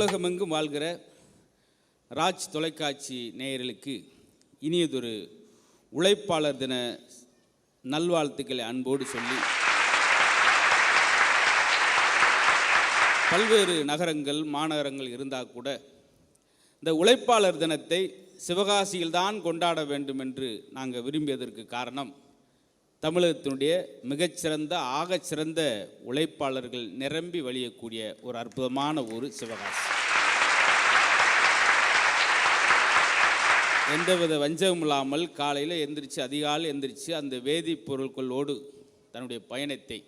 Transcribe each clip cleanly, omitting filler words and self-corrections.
உலகமெங்கும் வாழ்கிற ராஜ் தொலைக்காட்சி நேயர்களுக்கு இனியதொரு உழைப்பாளர் தின நல்வாழ்த்துக்களை அன்போடு சொல்லி, பல்வேறு நகரங்கள் மாநகரங்கள் இருந்தால் கூட இந்த உழைப்பாளர் தினத்தை சிவகாசியில்தான் கொண்டாட வேண்டும் என்று நாங்கள் விரும்பியதற்கு காரணம், தமிழகத்தினுடைய மிகச்சிறந்த ஆகச்சிறந்த உழைப்பாளர்கள் நிரம்பி வழியக்கூடிய ஒரு அற்புதமான ஊர் சிவகாசி. எந்தவித வஞ்சகம் இல்லாமல் காலையில் எந்திரிச்சு அதிகாலை எந்திரிச்சு அந்த வேதிப்பொருட்களோடு தன்னுடைய பயணத்தை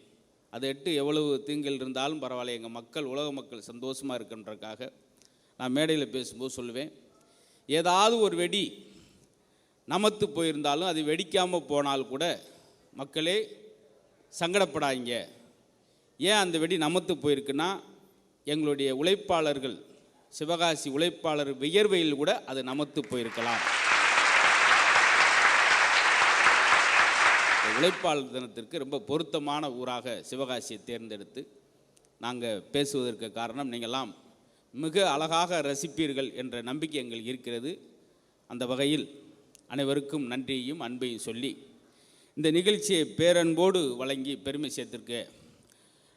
அதை எட்டு எவ்வளவு தீங்கில் இருந்தாலும் பரவாயில்ல, எங்கள் மக்கள் உலக மக்கள் சந்தோஷமாக இருக்கின்றதுக்காக நான் மேடையில் பேசும்போது சொல்லுவேன், ஏதாவது ஒரு வெடி நமத்து போயிருந்தாலும் அது வெடிக்காமல் போனால் கூட மக்களே சங்கடப்படாதீங்க. ஏன் அந்த வெடி நமத்து போயிருக்குன்னா, எங்களுடைய உழைப்பாளர்கள் சிவகாசி உழைப்பாளர் வியர்வையில் கூட அது நமத்து போயிருக்கலாம். உழைப்பாளர் தினத்திற்கு ரொம்ப பொருத்தமான ஊராக சிவகாசியை தேர்ந்தெடுத்து நாங்கள் பேசுவதற்கு காரணம், நீங்கள்லாம் மிக அழகாக ரசிப்பீர்கள் என்ற நம்பிக்கை எங்களுக்கு இருக்கிறது. அந்த வகையில் அனைவருக்கும் நன்றியையும் அன்பையும் சொல்லி, இந்த நிகழ்ச்சியை பேரன்போடு வழங்கி பெருமை சேர்த்திருக்க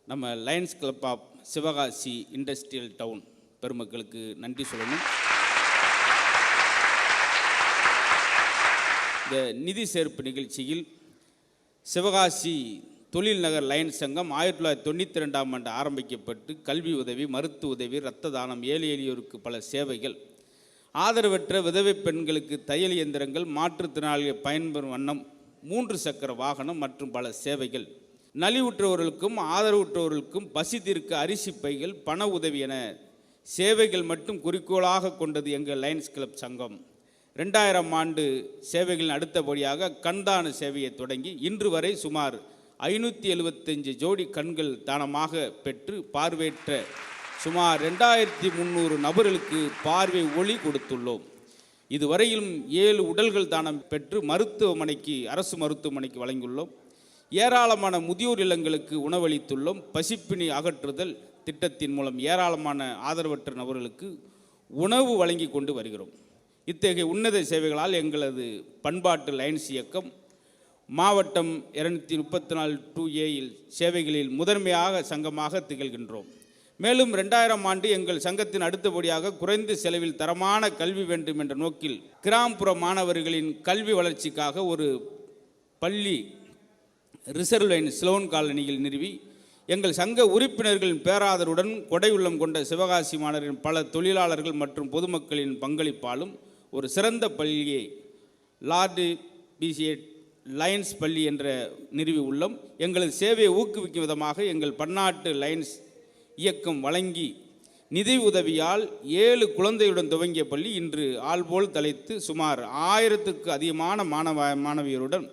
நம்ம lions club of Sivakasi industrial town பெருமக்களுக்கு நன்றி சொல்லணும். இந்த நிதி சேர்ப்பு நிகழ்ச்சியில் சிவகாசி தொழில் நகர் லயன்ஸ் சங்கம் 1992ஆம் ஆண்டு ஆரம்பிக்கப்பட்டு கல்வி உதவி, மருத்துவ உதவி, இரத்த தானம், ஏழை எளியோருக்கு பல சேவைகள், ஆதரவற்ற விதவை பெண்களுக்கு தையல் இயந்திரங்கள், மாற்றுத்திறனாளிகள் பயன்பெறும் வண்ணம் 3 சக்கர வாகனம் மற்றும் பல சேவைகள், நலிவுற்றவர்களுக்கும் ஆதரவுற்றவர்களுக்கும் பசி தீர்க்க அரிசி பைகள், பண உதவி என சேவைகள் மட்டும் குறிக்கோளாக கொண்டது எங்கள் லயன்ஸ் கிளப் சங்கம். 2000ஆம் ஆண்டு சேவைகளின் அடுத்தபடியாக கண்தான சேவையை தொடங்கி இன்று வரை சுமார் 575 ஜோடி கண்கள் தானமாக பெற்று பார்வையற்ற சுமார் 2300 நபர்களுக்கு பார்வை ஒளி கொடுத்துள்ளோம். இதுவரையிலும் 7 உடல்கள் தானம் பெற்று அரசு மருத்துவமனைக்கு வழங்கியுள்ளோம். ஏராளமான முதியோர் இல்லங்களுக்கு உணவளித்துள்ளோம். பசிப்பினி அகற்றுதல் திட்டத்தின் மூலம் ஏராளமான ஆதரவற்ற நபர்களுக்கு உணவு வழங்கி கொண்டு வருகிறோம். இத்தகைய உன்னத சேவைகளால் எங்களது பண்பாட்டு லயன்ஸ் இயக்கம் மாவட்டம் 234-2A சேவைகளில் முதன்மையாக சங்கமாக திகழ்கின்றோம். மேலும் 2000ஆம் ஆண்டு எங்கள் சங்கத்தின் அடுத்தபடியாக குறைந்த செலவில் தரமான கல்வி வேண்டும் என்ற நோக்கில் கிராமப்புற மாணவர்களின் கல்வி வளர்ச்சிக்காக ஒரு பள்ளி ரிசர்வ் லைன் ஸ்லோன் காலனியில் நிறுவி எங்கள் சங்க உறுப்பினர்களின் பேராதருடன் கொடை உள்ளம் கொண்ட சிவகாசி மாணவர்களின் பல தொழிலாளர்கள் மற்றும் பொதுமக்களின் பங்களிப்பாலும் ஒரு சிறந்த பள்ளியை லார்டு பிசிஏ லயன்ஸ் பள்ளி என்ற நிறுவி உள்ளோம். எங்களது சேவையை ஊக்குவிக்கும் விதமாக எங்கள் பன்னாட்டு லயன்ஸ் இயக்கம் வழங்கி நிதி உதவியால் 7 குழந்தையுடன் துவங்கிய பள்ளி இன்று ஆள்போல் தலைத்து சுமார் 1000க்கு அதிகமான மாணவியருடன்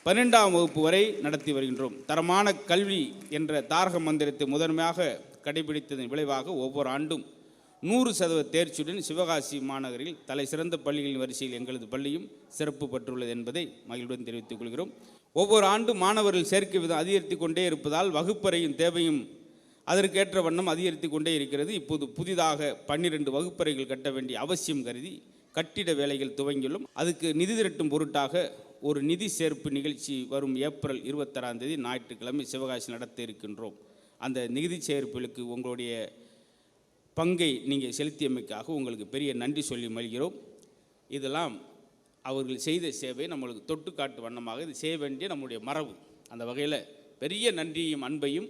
12ஆம் வகுப்பு வரை நடத்தி வருகின்றோம். தரமான கல்வி என்ற தாரக மந்திரத்தை முதன்மையாக கடைபிடித்ததன் விளைவாக ஒவ்வொரு ஆண்டும் 100% தேர்ச்சியுடன் சிவகாசி மாநகரில் தலை சிறந்த பள்ளிகளின் வரிசையில் எங்களது பள்ளியும் சிறப்பு பெற்றுள்ளது என்பதை மகிழ்வுடன் தெரிவித்துக் கொள்கிறோம். ஒவ்வொரு ஆண்டும் மாணவர்கள் சேர்க்கை விதம் அதிகரித்து கொண்டே இருப்பதால் வகுப்பறையின் தேவையும் அதற்கேற்ற வண்ணம் அதிகரித்து கொண்டே இருக்கிறது. இப்போது புதிதாக 12 வகுப்பறைகள் கட்ட வேண்டிய அவசியம் கருதி கட்டிட வேலைகள் துவங்கியுள்ளோம். அதுக்கு நிதி திரட்டும் பொருட்டாக ஒரு நிதி சேர்ப்பு நிகழ்ச்சி வரும் ஏப்ரல் 26ஆம் தேதி ஞாயிற்றுக்கிழமை சிவகாசி நடத்த இருக்கின்றோம். அந்த நிதி சேர்ப்புகளுக்கு உங்களுடைய பங்கை நீங்கள் செலுத்தியமைக்காக உங்களுக்கு பெரிய நன்றி சொல்லி மகிழ்கிறோம். இதெல்லாம் அவர்கள் செய்த சேவை நம்மளுக்கு தொட்டு காட்டு வண்ணமாக இது செய்ய வேண்டிய நம்முடைய மரபு. அந்த வகையில் பெரிய நன்றியும் அன்பையும்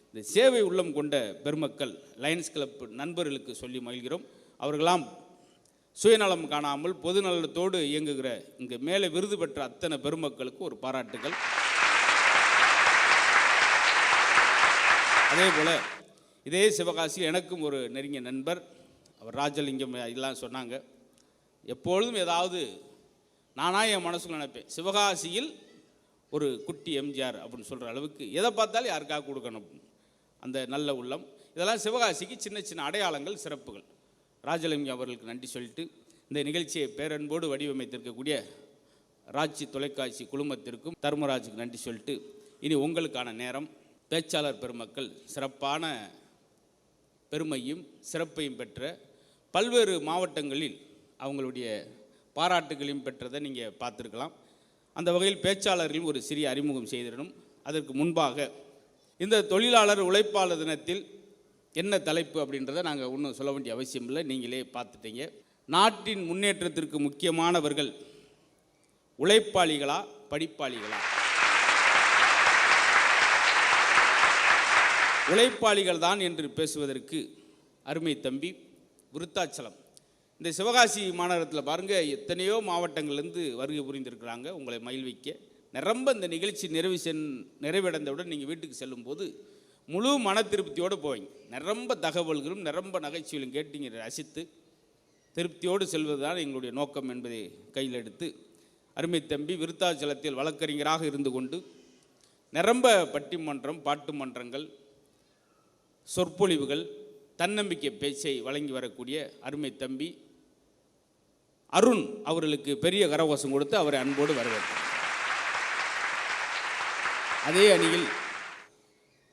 இந்த சேவை உள்ளம் கொண்ட பெருமக்கள் லயன்ஸ் கிளப் நண்பர்களுக்கு சொல்லி மகிழ்கிறோம். அவர்களாம் சுயநலம் காணாமல் பொதுநலத்தோடு இயங்குகிற இங்கே மேலே விருது பெற்ற அத்தனை பெருமக்களுக்கு ஒரு பாராட்டுகள். அதே போல் இதே சிவகாசியில் எனக்கும் ஒரு நெருங்கிய நண்பர் அவர் ராஜலிங்கம் இதெல்லாம் சொன்னாங்க. எப்பொழுதும் ஏதாவது நானாக என் மனசுக்குள்ள நினைப்பேன், சிவகாசியில் ஒரு குட்டி எம்ஜிஆர் அப்படின்னு சொல்கிற அளவுக்கு எதை பார்த்தாலும் யாருக்காக கொடுக்கணும் அந்த நல்ல உள்ளம். இதெல்லாம் சிவகாசிக்கு சின்ன சின்ன அடையாளங்கள், சிறப்புகள். ராஜலிங்கம் அவர்களுக்கு நன்றி சொல்லிட்டு இந்த நிகழ்ச்சியை பேரன்போடு வடிவமைத்திருக்கக்கூடிய ராஜ்ஜி தொலைக்காட்சி குழுமத்திற்கும் தர்மராஜுக்கு நன்றி சொல்லிட்டு இனி உங்களுக்கான நேரம். பேச்சாளர் பெருமக்கள் சிறப்பான பெருமையும் சிறப்பையும் பெற்ற பல்வேறு மாவட்டங்களில் அவங்களுடைய பாராட்டுகளையும் பெற்றதை நீங்கள் பார்த்துருக்கலாம். அந்த வகையில் பேச்சாளர்களும் ஒரு சிறிய அறிமுகம் செய்திடணும். அதற்கு முன்பாக இந்த தொழிலாளர் உழைப்பாளர் தினத்தில் என்ன தலைப்பு அப்படின்றத நாங்கள் ஒன்றும் சொல்ல வேண்டிய அவசியம் இல்லை, நீங்களே பார்த்துட்டீங்க. நாட்டின் முன்னேற்றத்திற்கு முக்கியமானவர்கள் உழைப்பாளிகளா படிப்பாளிகளா? உழைப்பாளிகள் தான் என்று பேசுவதற்கு அருமை தம்பி விருத்தாச்சலம், இந்த சிவகாசி மாநகரத்தில் பாருங்கள், எத்தனையோ மாவட்டங்கள்லேருந்து வருகை புரிந்திருக்கிறாங்க உங்களை மகிழ்விக்க. நிரம்ப இந்த நிகழ்ச்சி நிறைவடைந்தவுடன் நீங்கள் வீட்டுக்கு செல்லும்போது முழு மன திருப்தியோடு போவீங்க. நிரம்ப தகவல்களும் நிரம்ப நகைச்சுவைகளும் கேட்டு நீங்கள் ரசித்து திருப்தியோடு செல்வது தான் எங்களுடைய நோக்கம் என்பதை கையில் எடுத்து, அருமை தம்பி விருத்தாச்சலத்தில் வழக்கறிஞராக இருந்து கொண்டு நிரம்ப பட்டிமன்றம், பாட்டு மன்றங்கள், சொற்பொழிவுகள், தன்னம்பிக்கை பேச்சை வழங்கி வரக்கூடிய அருமை தம்பி அருண் அவர்களுக்கு பெரிய கரகோஷம் கொடுத்து அவரை அன்போடு வரவேற்றார். அதே அணியில்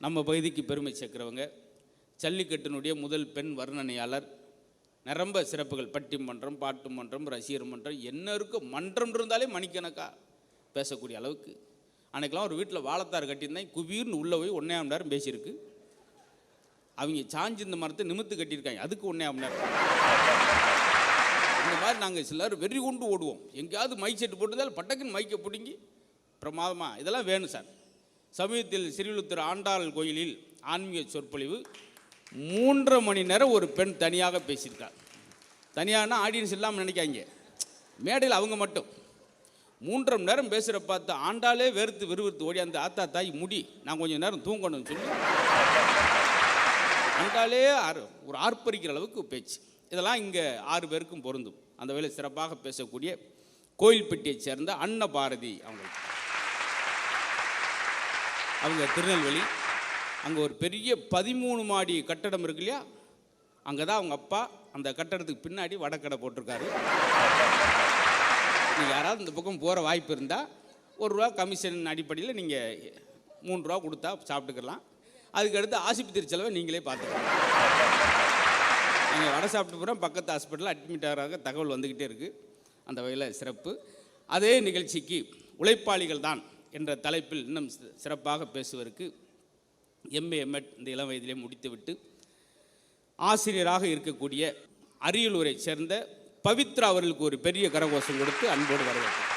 நம்ம பகுதிக்கு பெருமை சேர்க்கிறவங்க ஜல்லிக்கட்டினுடைய முதல் பெண் வர்ணனையாளர், நிரம்ப சிறப்புகள், பட்டிமன்றம், பாட்டு மன்றம், ரசிகர் மன்றம், என்ன இருக்கும் மன்றம் இருந்தாலே மணிக்கணக்காக பேசக்கூடிய அளவுக்கு. அன்றைக்கெலாம் ஒரு வீட்டில் வாழைத்தார் கட்டியிருந்தேன், குபீர்னு உள்ளே போய் 1.5 மணி நேரம் பேசியிருக்கு. அவங்க சாஞ்சி இந்த மரத்தை நிமித்து கட்டியிருக்காங்க, அதுக்கு 1.5 மணி நேரம். இந்த மாதிரி நாங்கள் சிலர் வெறி கொண்டு ஓடுவோம். எங்கேயாவது மைக் செட்டு போட்டுருந்தால் பட்டக்குன்னு மைக்கை பிடுங்கி பிரமாதமாக இதெல்லாம் வேணும் சார். சமீபத்தில் ஸ்ரீவில்லிபுத்தூர் ஆண்டாள் கோயிலில் ஆன்மீக சொற்பொழிவு 3.5 மணி நேரம் ஒரு பெண் தனியாக பேசியிருக்காள். தனியாகனா ஆடியன்ஸ் இல்லாமல் நினைக்காங்க, மேடையில் அவங்க மட்டும் 3.5 மணி நேரம் பேசுகிற பார்த்து ஆண்டாலே வெறுத்து விறுவிறுத்து ஓடி அந்த ஆத்தா தாய் முடி நான் கொஞ்சம் நேரம் தூங்கணும்னு சொல்லி ஆண்டாலே ஒரு ஆர்ப்பரிக்கிற அளவுக்கு பேச்சு. இதெல்லாம் இங்கே 6 பேருக்கும் பொருந்தும். அந்த வேலை சிறப்பாக பேசக்கூடிய கோயில்பட்டியைச் சேர்ந்த அன்னபாரதி அவங்க திருநெல்வேலி. அங்கே ஒரு பெரிய 13 மாடி கட்டடம் இருக்கு இல்லையா, அங்கே தான் அவங்க அப்பா அந்த கட்டடத்துக்கு பின்னாடி வடக்கடை போட்டிருக்காரு. நீங்கள் யாராவது இந்த பக்கம் போகிற வாய்ப்பு இருந்தால் ₹1 கமிஷன் அடிப்படையில் நீங்கள் ₹3 கொடுத்தா சாப்பிட்டுக்கலாம். அதுக்கடுத்து ஆஸ்பத்திரி செலவை நீங்களே பார்த்துக்கலாம். நீங்கள் வடை சாப்பிட்டு போகிறோம், பக்கத்து ஹாஸ்பிட்டலில் அட்மிட் ஆகிறாங்க, தகவல் வந்துக்கிட்டே இருக்குது. அந்த வகையில் சிறப்பு. அதே நிகழ்ச்சிக்கு உழைப்பாளிகள் தான் என்ற தலைப்பில் இன்னும் சிறப்பாக பேசுவதற்கு எம்ஏ எம்எட் இந்த இளம் வயதிலே முடித்துவிட்டு ஆசிரியராக இருக்கக்கூடிய அரியலூரை சேர்ந்த பவித்ரா அவர்களுக்கு ஒரு பெரிய கரகோஷம் கொடுத்து அன்போடு வரவேற்றார்.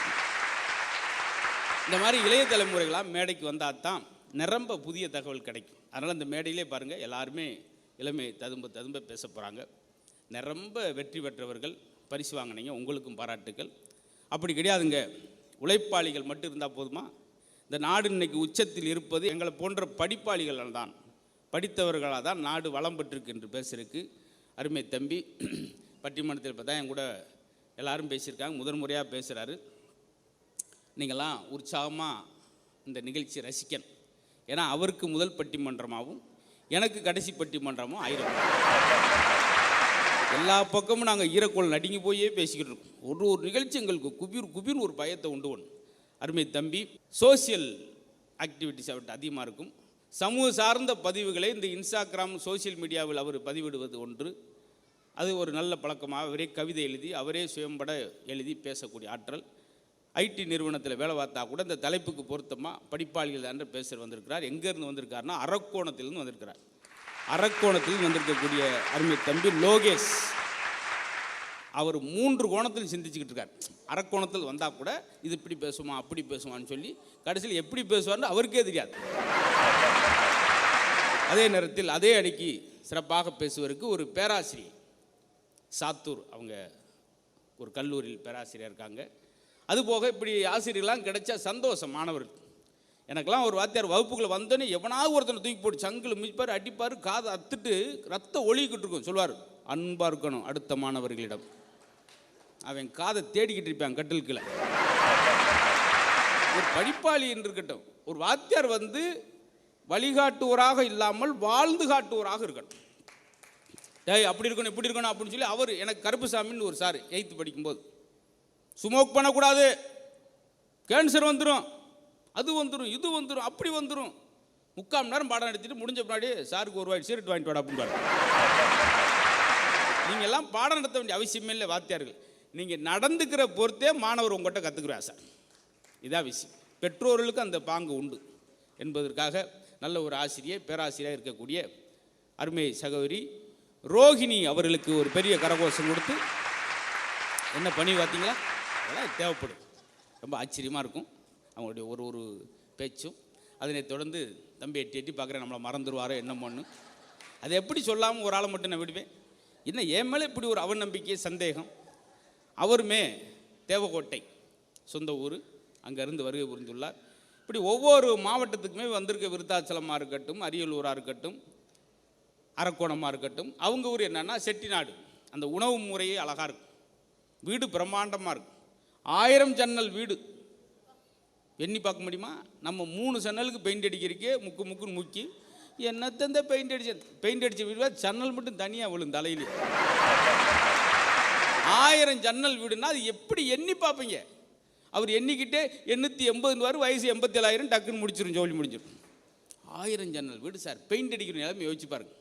இந்த மாதிரி இளைய தலைமுறைகளாக மேடைக்கு வந்தால் தான் நிரம்ப புதிய தகவல் கிடைக்கும். அதனால் இந்த மேடையிலே பாருங்கள், எல்லாருமே இளமை ததும்ப பேச போகிறாங்க. நிரம்ப வெற்றி பெற்றவர்கள், பரிசு வாங்கினீங்க, உங்களுக்கும் பாராட்டுக்கள். அப்படி கிடையாதுங்க, உழைப்பாளிகள் மட்டும் இருந்தால் போதுமா? இந்த நாடு இன்னைக்கு உச்சத்தில் இருப்பது எங்களை போன்ற படிப்பாளிகளால் தான், படித்தவர்களாக தான் நாடு வளம் பெற்றிருக்கு என்று பேசுறதுக்கு அருமை தம்பி பட்டிமன்றத்தில் இப்போ தான் என் கூட எல்லாரும் பேசியிருக்காங்க, முதன் முறையாக பேசுகிறாரு. நீங்கள்லாம் உற்சாகமாக இந்த நிகழ்ச்சி ரசிக்கணும். ஏன்னா அவருக்கு முதல் பட்டிமன்றமாகவும் எனக்கு கடைசி பட்டிமன்றமும் ஆயிரம். எல்லா பக்கமும் நாங்கள் ஈரக்கோள் நடுங்கி போயே பேசிக்கிட்டு இருக்கோம். ஒரு நிகழ்ச்சி எங்களுக்கு குபீர்னு ஒரு பயத்தை உண்டு பண்ணும். அருமை தம்பி சோசியல் ஆக்டிவிட்டிஸ் அவர்கிட்ட அதிகமாக இருக்கும். சமூக சார்ந்த பதிவுகளை இந்த இன்ஸ்டாகிராம் சோசியல் மீடியாவில் அவர் பதிவிடுவது ஒன்று. அது ஒரு நல்ல பழக்கமாக அவரே கவிதை எழுதி அவரே சுயம்பட எழுதி பேசக்கூடிய ஆற்றல். ஐடி நிறுவனத்தில் வேலை பார்த்தா கூட இந்த தலைப்புக்கு பொருத்தமாக படிப்பாளிகள் தான் பேசுகிற வந்திருக்கிறார். எங்கேருந்து வந்திருக்காருன்னா அரக்கோணத்திலிருந்து வந்திருக்கிறார். அரக்கோணத்தில் வந்திருக்கக்கூடிய அருமை தம்பி லோகேஷ் அவர் 3 கோணத்தில் சிந்திச்சுக்கிட்டு இருக்கார். அரக்கோணத்தில் வந்தால் கூட இது இப்படி பேசுமா அப்படி பேசுவான்னு சொல்லி கடைசியில் எப்படி பேசுவார்னு அவருக்கே தெரியாது. அதே நேரத்தில் அதே அடிக்கு சிறப்பாக பேசுவதற்கு ஒரு பேராசிரியர் சாத்தூர், அவங்க ஒரு கல்லூரியில் பேராசிரியர் இருக்காங்க. அதுபோக இப்படி ஆசிரியர்கள்லாம் கிடைச்சா சந்தோஷம் மாணவருக்கு. எனக்கெல்லாம் ஒரு வாத்தியார் வகுப்புகளை வந்தோன்னே எவனாவது ஒருத்தனை தூக்கி போட்டு சங்கில் மிதிப்பார், அடிப்பார், காதை அத்துட்டு ரத்த ஒழிக்கிட்டு இருக்கும். சொல்வார், அன்பாக இருக்கணும் அடுத்த மாணவர்களிடம். அவன் காதை தேடிக்கிட்டு இருப்பான் கட்டிலுக்குள்ள. ஒரு படிப்பாளி என்று இருக்கட்டும், ஒரு வாத்தியார் வந்து வழிகாட்டுவராக இல்லாமல் வாழ்ந்து காட்டுவராக இருக்கணும். டேய் அப்படி இருக்கணும் இப்படி இருக்கணும் அப்படின்னு சொல்லி அவர் எனக்கு கருப்புசாமின்னு ஒரு சார் 8th படிக்கும்போது, ஸ்மோக் பண்ணக்கூடாது, கேன்சர் வந்துடும், அது வந்துடும், இது வந்துடும், அப்படி வந்துடும், 3/4 மணி நேரம் பாடம் நடத்திட்டு முடிஞ்ச முன்னாடி சாருக்கு ஒரு வாய் சீரட் வாங்கிட்டு வாடா அப்படின்னு. நீங்கள் எல்லாம் பாடம் நடத்த வேண்டிய அவசியமே இல்லை வாத்தியார்கள். நீங்கள் நடந்துக்கிற பொறுத்தே மாணவர் உங்கள்கிட்ட கற்றுக்குறா சார். இதான் விஷயம். பெற்றோர்களுக்கு அந்த பாங்கு உண்டு என்பதற்காக நல்ல ஒரு பேராசிரியர் இருக்கக்கூடிய அருமை சகோதரி ரோஹிணி அவர்களுக்கு ஒரு பெரிய கரகோஷம் கொடுத்து என்ன பண்ணி பார்த்தீங்களா? அதெல்லாம் தேவைப்படும். ரொம்ப ஆச்சரியமாக இருக்கும் அவங்களுடைய ஒரு பேச்சும். அதனை தொடர்ந்து தம்பி எட்டி பார்க்குறேன், நம்மளை மறந்துடுவாரோ என்னமோன்னு. அதை எப்படி சொல்லாமல் ஒரு ஆளை மட்டும் நான் விடுவேன்? என்ன என் மேலே இப்படி ஒரு அவநம்பிக்கை சந்தேகம்? அவருமே தேவக்கோட்டை சொந்த ஊர், அங்கேருந்து வருகை புரிந்துள்ளார். இப்படி ஒவ்வொரு மாவட்டத்துக்குமே வந்திருக்க, விருத்தாச்சலமாக இருக்கட்டும், அரியலூராக இருக்கட்டும், அரக்கோணமாக இருக்கட்டும், அவங்க ஊர் என்னென்னா செட்டிநாடு. அந்த உணவு முறையே அழகாக இருக்கும், வீடு பிரம்மாண்டமாக இருக்கும். 1000 ஜன்னல் வீடு எண்ணி பார்க்க முடியுமா? நம்ம 3 ஜன்னலுக்கு பெயிண்ட் அடிக்கிறக்கே முக்குன்னு முக்கி என்னத்த பெயிண்ட் அடித்த வீடு ஜன்னல் மட்டும் தனியாக விழும் தலையிலே. 1000 ஜன்னல் வீடுன்னா அது எப்படி எண்ணி பார்ப்பீங்க? அவர் எண்ணிக்கிட்டே 880 வயசு 87,000 டக்குன்னு முடிச்சிடும், ஜோலி முடிஞ்சிடும். 1000 ஜன்னல் வீடு சார். பெயிண்ட் அடிக்கிற நிலைமை யோசிச்சு பாருங்க.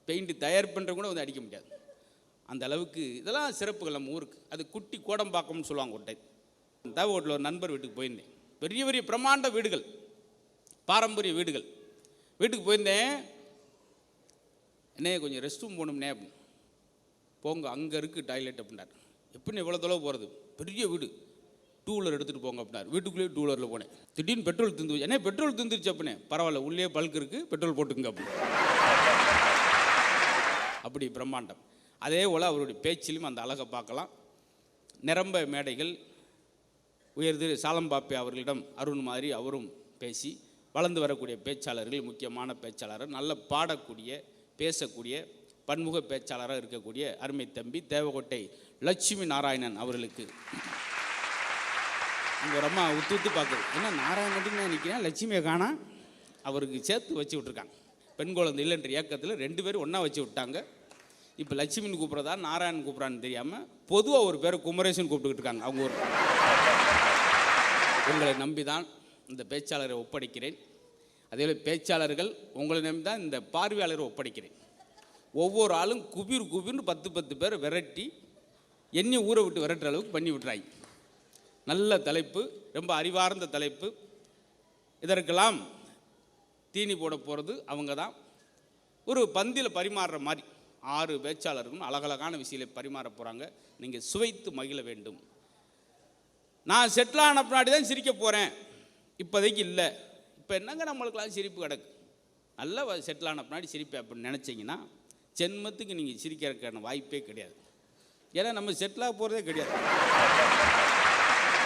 பெயிண்ட் தயார் பண்ணுற கூட வந்து அடிக்க முடியாது. அந்த அளவுக்கு இதெல்லாம் சிறப்புகள் நம்ம ஊருக்கு. அது குட்டி கோடம்பாக்கம்னு சொல்லுவாங்க. ஒரு டைம் தேவகோட்டில் ஒரு நண்பர் வீட்டுக்கு போயிருந்தேன். பெரிய பெரிய பிரம்மாண்ட வீடுகள், பாரம்பரிய வீடுகள். வீட்டுக்கு போயிருந்தேன். என்னையே கொஞ்சம் ரெஸ்ட் ரூம் போகணும்னே அப்படின்னு. போங்க, அங்கே இருக்குது டாய்லெட் அப்படின்னார். எப்படின்னு எவ்வளோ தொலைவு போகிறது? பெரிய வீடு, 2 வீலர் எடுத்துகிட்டு போங்க அப்படின்னார். வீட்டுக்குள்ளேயே 2 வீலரில் போனேன். திடீர்னு பெட்ரோல் திந்து. என்ன பெட்ரோல் திந்துருச்சு அப்படின்னே. பரவாயில்ல, உள்ளே பல்க் இருக்குது, பெட்ரோல் போட்டுங்க அப்படி. அப்படி பிரம்மாண்டம். அதே போல் அவருடைய பேச்சிலும் அந்த அழகை பார்க்கலாம். நிரம்ப மேடைகள், உயர்திரு சாலம்பாப்பே அவர்களிடம் அருண் மாதிரி அவரும் பேசி வளர்ந்து வரக்கூடிய பேச்சாளர்கள், முக்கியமான பேச்சாளர், நல்ல பாடக்கூடிய பேசக்கூடிய பன்முக பேச்சாளராக இருக்கக்கூடிய அருமை தம்பி தேவகோட்டை லட்சுமி நாராயணன் அவர்களுக்கு அங்கே ஒரு அம்மா உத்து பார்க்குது. ஏன்னா நாராயணன் நான் நிற்கிறேன், லட்சுமியை காணா, அவருக்கு சேர்த்து வச்சு விட்ருக்காங்க. பெண் குழந்தை இல்லைன்ற இயக்கத்தில் 2 பேரும் ஒன்றா வச்சு விட்டாங்க. இப்போ லட்சுமின்னு கூப்பிட்றதா நாராயணன் கூப்பிட்றான்னு தெரியாமல் பொதுவாக ஒரு பேரை குமரேசன் கூப்பிட்டுக்கிட்டு இருக்காங்க அவங்க ஊர். உங்களை நம்பி தான் இந்த பேச்சாளரை ஒப்படைக்கிறேன். அதேபோல் பேச்சாளர்கள் உங்களை நம்பி தான் இந்த பார்வையாளரை ஒப்படைக்கிறேன். ஒவ்வொரு ஆளும் குபிர்னு 10 பேரை விரட்டி எண்ணி ஊரை விட்டு விரட்டுற அளவுக்கு பண்ணி விட்டுறாங்க. நல்ல தலைப்பு, ரொம்ப அறிவார்ந்த தலைப்பு. இதற்கெல்லாம் தீனி போட போகிறது அவங்க தான். ஒரு பந்தியில் பரிமாறுற மாதிரி 6 பேச்சாளர்களும் அழகழகான விஷயங்களை பரிமாற போகிறாங்க. நீங்கள் சுவைத்து மகிழ வேண்டும். நான் செட்டில் ஆன பின்னாடி தான் சிரிக்க போகிறேன், இப்போதைக்கு இல்லை. இப்போ என்னங்க நம்மளுக்கெல்லாம் சிரிப்பு கிடக்கு. நல்லா செட்டில் ஆன பின்னாடி சிரிப்பேன் அப்படின்னு நினச்சிங்கன்னா ஜென்மத்துக்கு நீங்கள் சிரிக்கிறதுக்கான வாய்ப்பே கிடையாது. ஏன்னா நம்ம செட்டிலாக போகிறதே கிடையாது.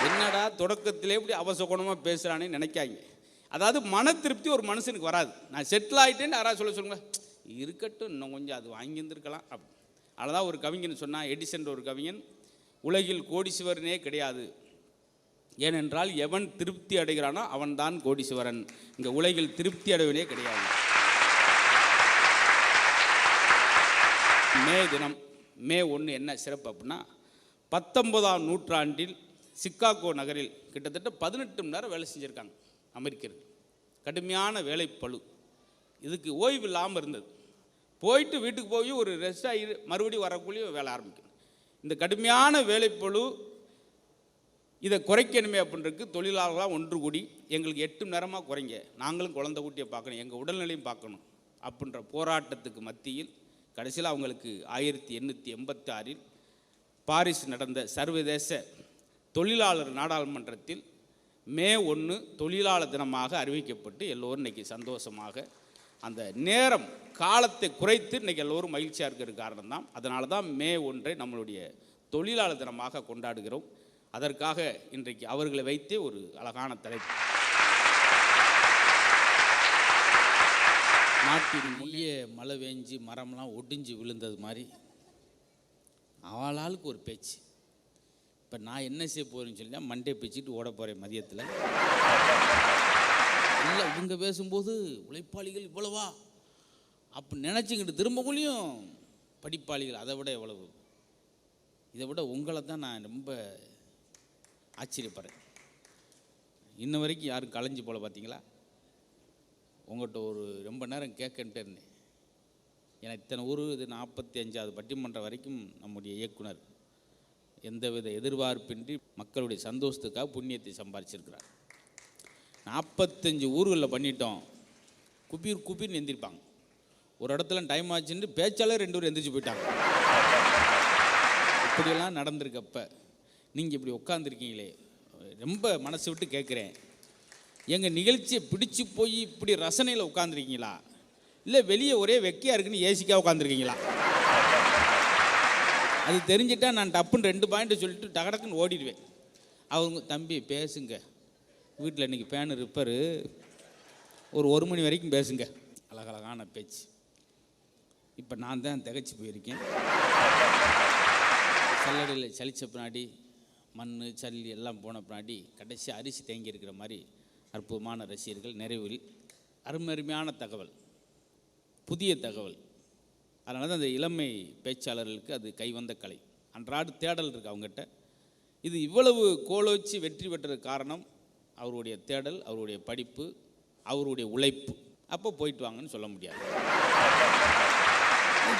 என்னடா தொடக்கத்திலே இப்படி அவசகுணமாக பேசுகிறானே நினைக்காங்க. அதாவது மன திருப்தி ஒரு மனுஷனுக்கு வராது. நான் செட்டில் ஆகிட்டேன்னு யாராவது சொல்லுங்க, இருக்கட்டும் இன்னும் கொஞ்சம் அது வாங்கியிருந்துருக்கலாம் அப்படி. அதனால் ஒரு கவிஞன் சொன்னால், எடிசன் ஒரு கவிஞன், உலகில் கோடீஸ்வரனே கிடையாது, ஏனென்றால் எவன் திருப்தி அடைகிறானோ அவன் தான் கோடீஸ்வரன். இங்கே உலகில் திருப்தி அடைவனே கிடையாது. மே தினம், மே 1 என்ன சிறப்பு அப்படின்னா, 19ஆம் நூற்றாண்டில் சிக்காகோ நகரில் கிட்டத்தட்ட 18 மணி நேரம் வேலை செஞ்சுருக்காங்க அமெரிக்கர்கள். கடுமையான வேலைப்பளு. இதுக்கு ஓய்வு இல்லாமல் இருந்தது. போயிட்டு வீட்டுக்கு போய் ஒரு ரெஸ்ட் ஆகி மறுபடியும் வரக்குள்ளேயும் வேலை ஆரம்பிக்கணும். இந்த கடுமையான வேலைப்பளு இதை குறைக்கணுமே அப்படின்றதுக்கு தொழிலாளர்களாக ஒன்று கூடி எங்களுக்கு 8 மணி நேரமாக குறைங்க, நாங்களும் குழந்தை குட்டியை பார்க்கணும், எங்கள் உடல்நிலையும் பார்க்கணும் அப்படின்ற போராட்டத்துக்கு மத்தியில் கடைசியில் அவங்களுக்கு 1886 பாரிஸ் நடந்த சர்வதேச தொழிலாளர் நாடாளுமன்றத்தில் மே 1 தொழிலாளர் தினமாக அறிவிக்கப்பட்டு எல்லோரும் இன்றைக்கி சந்தோஷமாக அந்த நேரம் காலத்தை குறைத்து இன்றைக்கி எல்லோரும் மகிழ்ச்சியாக இருக்கிற காரணம் தான். அதனால தான் மே 1 நம்மளுடைய தொழிலாளர் தினமாக கொண்டாடுகிறோம். அதற்காக இன்றைக்கு அவர்களை வைத்தே ஒரு அழகான தலைப்பு. நாட்டின் முள்ளிய மழை வேஞ்சி மரம்லாம் ஒடிஞ்சு விழுந்தது மாதிரி அவளாளுக்கு ஒரு பேச்சு. இப்போ நான் என்ன செய்ய போகிறேன்னு சொல்லி மண்டே பேச்சுட்டு ஓட போகிறேன் மதியத்தில். இல்லை இவங்க பேசும்போது உழைப்பாளிகள் இவ்வளவா அப்படி நினச்சிக்கிட்டு திரும்பக்குள்ளேயும் படிப்பாளிகள் அதை விட எவ்வளவு. இதை விட உங்களை தான் நான் ரொம்ப ஆச்சரியப்படுறேன். இன்ன வரைக்கும் யாரும் கலைஞ்சு போல பார்த்தீங்களா? உங்கள்கிட்ட ஒரு ரொம்ப நேரம் கேட்கன்ட்டே இருந்தேன். ஏன்னா இத்தனை ஊர், இது 45வது பட்டிமன்றம் வரைக்கும் நம்முடைய இயக்குனர் எந்தவித எதிர்பார்ப்பின்றி மக்களுடைய சந்தோஷத்துக்காக புண்ணியத்தை சம்பாதிச்சிருக்கிறார். 45 ஊர்களில் பண்ணிட்டோம். குபீர்னு எந்திரிப்பாங்க. ஒரு இடத்துல டைம் ஆச்சுன்னு பேச்சாளர் 2 பேர் எந்திரிச்சு போயிட்டாங்க. இப்படியெல்லாம் நடந்திருக்கப்ப நீங்கள் இப்படி உட்காந்துருக்கீங்களே, ரொம்ப மனசு விட்டு கேட்குறேன், எங்கள் நிகழ்ச்சியை பிடிச்சி போய் இப்படி ரசனையில் உட்காந்துருக்கீங்களா, இல்லை வெளியே ஒரே வெக்கையாக இருக்குன்னு ஏசிக்காக உட்காந்துருக்கீங்களா? அது தெரிஞ்சிட்டா நான் டப்புன்னு 2 பாயிண்ட்டு சொல்லிட்டு டகடக்குன்னு ஓடிடுவேன். அவங்க தம்பி பேசுங்க, வீட்டில் இன்றைக்கி ஃபேனு ரிப்பரு, ஒரு 1 மணி வரைக்கும் பேசுங்க. அழகழகான பேச்சு. இப்போ நான் தான் திகச்சு போயிருக்கேன். சல்லடையில் சலித்த பின்னாடி மண் சல்லி எல்லாம் போன பின்னாடி கடைசி அரிசி தேங்கி இருக்கிற மாதிரி அற்புதமான ரசிகர்கள். நிறைவில் அருமையான தகவல், புதிய தகவல். அதனால தான் அந்த இளமை பேச்சாளர்களுக்கு அது கைவந்த கலை. அன்றாடு தேடல் இருக்குது அவங்ககிட்ட. இது இவ்வளவு கோலோச்சி வெற்றி பெற்றதுக்கு காரணம் அவருடைய தேடல், அவருடைய படிப்பு, அவருடைய உழைப்பு. அப்போ போயிட்டு வாங்கன்னு சொல்ல முடியாது.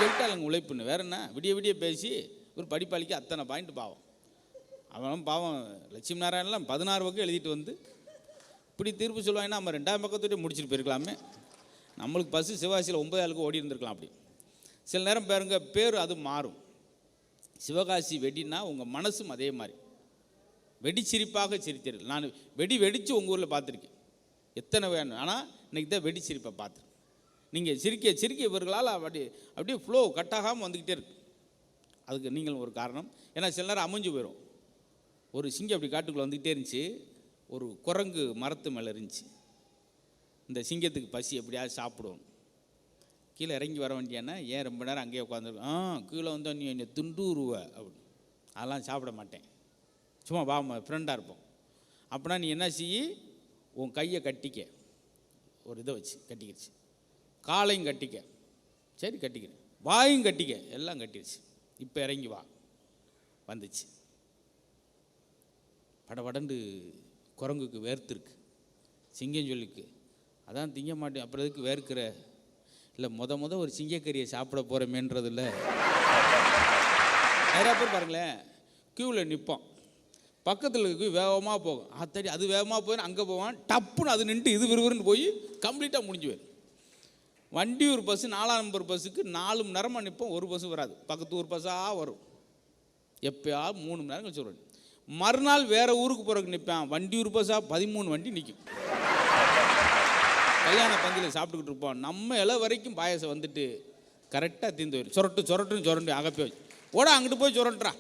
சொல்லிட்டாங்க உழைப்புன்னு. வேற என்ன, விடிய பேசி ஒரு படிப்பாளிக்கு அத்தனை பாயிண்ட் பாவம். அவன் பாவம் லட்சுமி நாராயணெலாம் 16 பக்கம் எழுதிட்டு வந்து இப்படி தீர்ப்பு சொல்லுவாங்கன்னா நம்ம 2ஆம் பக்கத்துலேயே முடிச்சுட்டு போயிருக்கலாமே. நம்மளுக்கு பஸ்ஸு சிவாசியில் 9 ஆளுக்கு ஓடி இருந்திருக்கலாம். அப்படி சில நேரம் பாருங்க, பேர் அது மாறும். சிவகாசி வெடினா உங்கள் மனசும் அதே மாதிரி வெடிச்சிரிப்பாக சிரித்தீர்கள். நான் வெடித்து உங்கள் ஊரில் பார்த்துருக்கேன், எத்தனை வேணும். ஆனால் இன்றைக்கி தான் வெடிச்சிரிப்பை பார்த்துருக்கேன். நீங்கள் சிரிக்க இவர்களால் அப்படியே ஃப்ளோ கட்டாகாமல் வந்துக்கிட்டே இருக்கு. அதுக்கு நீங்களும் ஒரு காரணம். ஏன்னா சில நேரம் அமைஞ்சு போயிடும். ஒரு சிங்கம் அப்படி காட்டுக்குள்ளே வந்துக்கிட்டே இருந்துச்சு. ஒரு குரங்கு மரத்து மேலே இருந்துச்சு. இந்த சிங்கத்துக்கு பசி எப்படியாவது சாப்பிடுவோம். கீழே இறங்கி வர வேண்டியானா, ஏன் ரொம்ப நேரம் அங்கேயே உட்காந்துருக்கோம், கீழே வந்தால் நீ என்னை துண்டுருவ அப்படின்னு. அதெல்லாம் சாப்பிட மாட்டேன், சும்மா வா ஃப்ரெண்டாக இருப்போம். அப்படின்னா நீ என்ன செய்யி, உன் கையை கட்டிக்க, ஒரு இதை வச்சு கட்டிக்கிடுச்சு. காலையும் கட்டிக்க, சரி கட்டிக்கிறேன். வாயும் கட்டிக்க, எல்லாம் கட்டிடுச்சு. இப்போ இறங்கி வா. வந்துச்சு. படபடண்டு குரங்குக்கு வேர்த்துருக்கு. சிங்கம் சொல்லிக்கு, அதான் திங்க மாட்டேன், அப்புறம் எதுக்கு வேர்க்கிற? இல்லை முத ஒரு சிங்கக்கறியை சாப்பிட போகிறமேன்றதில்ல. நிறையா பேர் பாருங்களேன், க்யூவில் நிற்போம், பக்கத்தில் இருக்கு, வேகமாக போகும். அத்தடி அது வேகமாக போய் அங்கே போவான், டப்புன்னு அது நின்று இது விறுவிறுன்னு போய் கம்ப்ளீட்டாக முடிஞ்சு போயிடும். வண்டி ஒரு பஸ்ஸு 4ஆம் நம்பர் பஸ்ஸுக்கு 4 மணி நேரமாக நிற்போம், ஒரு பஸ்ஸு வராது. பக்கத்து ஊர் பஸ்ஸாக வரும். எப்போயாவது 3 மணி நேரம் கழிச்சு வரும். மறுநாள் வேறு ஊருக்கு போகிறதுக்கு நிற்பேன், வண்டி ஒரு பஸ்ஸாக 13 வண்டி நிற்கும். கல்யாண பந்தியில் சாப்பிட்டுக்கிட்டு இருப்போம். நம்ம இலை வரைக்கும் பாயசம் வந்துட்டு கரெக்டாக தீர்ந்து போயிடும். சொரட்டு அகப்பி வச்சு ஓட அங்கிட்டு போய் சுரட்டுறா.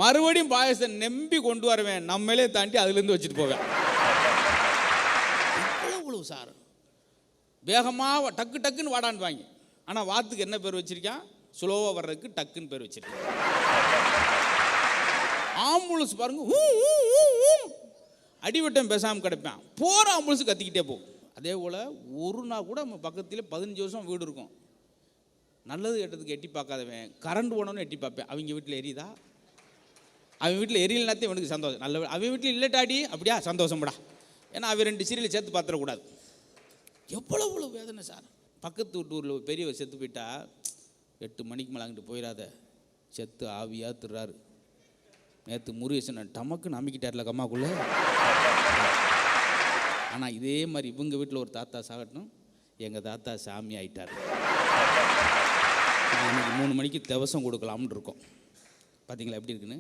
மறுபடியும் பாயசம் நம்பி கொண்டு வருவேன், நம்மளே தாண்டி அதுலேருந்து வச்சுட்டு போவேன். இவ்வளவு சார் வேகமாக டக்குன்னு வாடான்னு வாங்கி. ஆனால் வாத்துக்கு என்ன பேர் வச்சிருக்கான்? ஸ்லோவாக வர்றதுக்கு டக்குன்னு பேர் வச்சிருக்கேன். ஆம்புலன்ஸ் பாருங்க, அடிவட்டம் பேசாமல் கிடப்பேன், போகிற ஆம்புலன்ஸ் கத்திக்கிட்டே போகும். அதே போல் ஒரு நாள் கூட நம்ம பக்கத்தில் 15 வருஷம் வீடு இருக்கும். நல்லது கெட்டதுக்கு எட்டி பார்க்காதவன் கரண்ட் போனோன்னு எட்டி பார்ப்பேன். அவங்க வீட்டில் எரியுதா? அவன் வீட்டில் எரியலனாத்தே இவனுக்கு சந்தோஷம். நல்ல அவன் வீட்டில் இல்லட்டாடி, அப்படியா சந்தோஷம்டா. ஏன்னா அவன் 2 சீரியல் சேர்த்து பார்த்துடக்கூடாது. எவ்வளோ வேதனை சார். பக்கத்து வீட்டூரில் ஒரு பெரியவர் செத்து போயிட்டா, 8 மணிக்கு மேலே அங்கிட்டு போயிடாத, செத்து ஆவியாக திர்றாரு. நேற்று முருகேசன் டமக்குன்னு அமைக்கிட்டார்ல கம்மாக்குள்ளே. ஆனால் இதே மாதிரி இவங்க வீட்டில் ஒரு தாத்தா சாகட்டும், எங்கள் தாத்தா சாமி ஆகிட்டார். அன்றைக்கி 3 மணிக்கு திவசம் கொடுக்கலாம்னு இருக்கோம். பார்த்தீங்களா எப்படி இருக்குன்னு?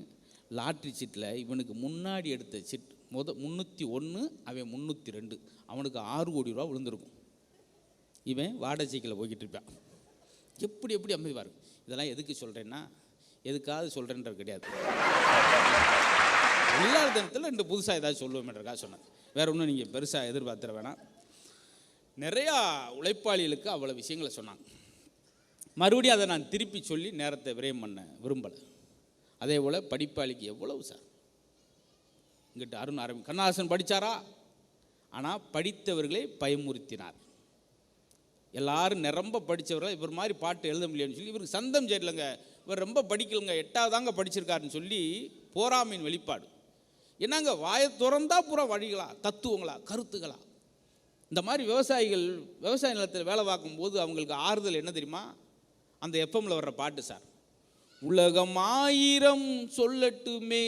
லாட்ரி சீட்டில் இவனுக்கு முன்னாடி எடுத்த சீட் 301, அவன் 302, அவனுக்கு 6 கோடி ரூபா விழுந்திருக்கும். இவன் வாடகை சைக்கிளில் போய்கிட்டு இருப்பான். எப்படி அமைவார். இதெல்லாம் எதுக்கு சொல்கிறேன்னா, எதுக்காவது சொல்கிறேன்றது கிடையாது. இல்லாத தினத்தில் 2 புதுசாக ஏதாவது சொல்லுவேன்றக்காக சொன்னேன். வேறு ஒன்றும் நீங்கள் பெருசாக எதிர்பார்த்துட வேணாம். நிறையா உழைப்பாளிகளுக்கு அவ்வளோ விஷயங்களை சொன்னாங்க. மறுபடியும் அதை நான் திருப்பி சொல்லி நேரத்தை விரயம் பண்ண விரும்பலை. அதே போல் படிப்பாளிக்கு எவ்வளவு சார். இங்கிட்ட கண்ணாசன் படித்தாரா? ஆனால் படித்தவர்களை பயமுறுத்தினார். எல்லாரும் நிரம்ப படித்தவர்கள் இவர் மாதிரி பாட்டு எழுத முடியலன்னு சொல்லி இவருக்கு சந்தம் சரியில்லைங்க, இவர் ரொம்ப படிக்கலைங்க, 8ஆவதாங்க படிச்சிருக்காருன்னு சொல்லி போராமையின் வெளிப்பாடு. என்னங்க வாயை திறந்தா பூரா வழிகளா, தத்துவங்களா, கருத்துகளா. இந்த மாதிரி விவசாயிகள் விவசாய நிலத்தில் வேலை பார்க்கும்போது அவங்களுக்கு ஆறுதல் என்ன தெரியுமா? அந்த எஃப்எம்ல வர்ற பாட்டு சார். உலகம் ஆயிரம் சொல்லட்டுமே,